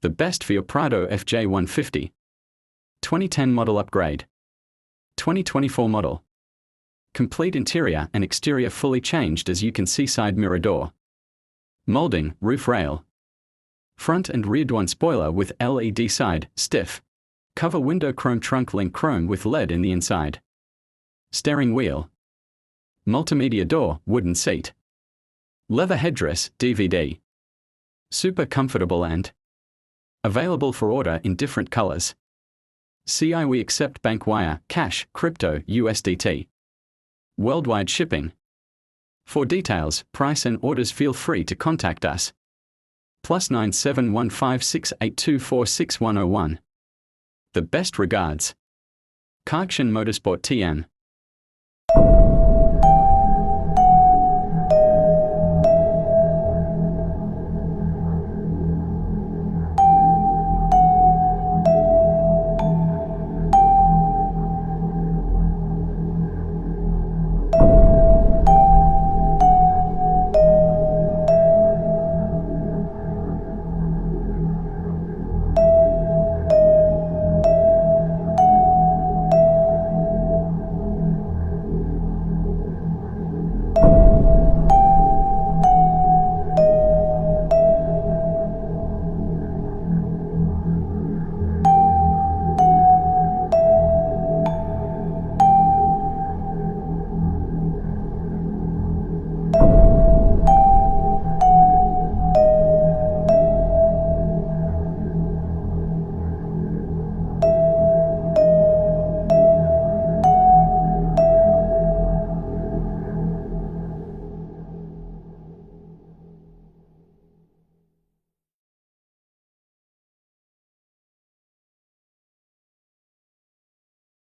The best for your Prado FJ150. 2010 model upgrade. 2024 model. Complete interior and exterior fully changed, as you can see. Side mirror door. Molding, roof rail. Front and rear one spoiler with LED side, stiff. Cover window chrome, trunk link chrome with LED in the inside. Steering wheel. Multimedia door, wooden seat. Leather headrest, DVD. Super comfortable and available for order in different colors. CI we accept bank wire, cash, crypto, USDT. Worldwide shipping. For details, price and orders feel free to contact us. +9 71568246101. The best regards. Cardction Motorsport TM.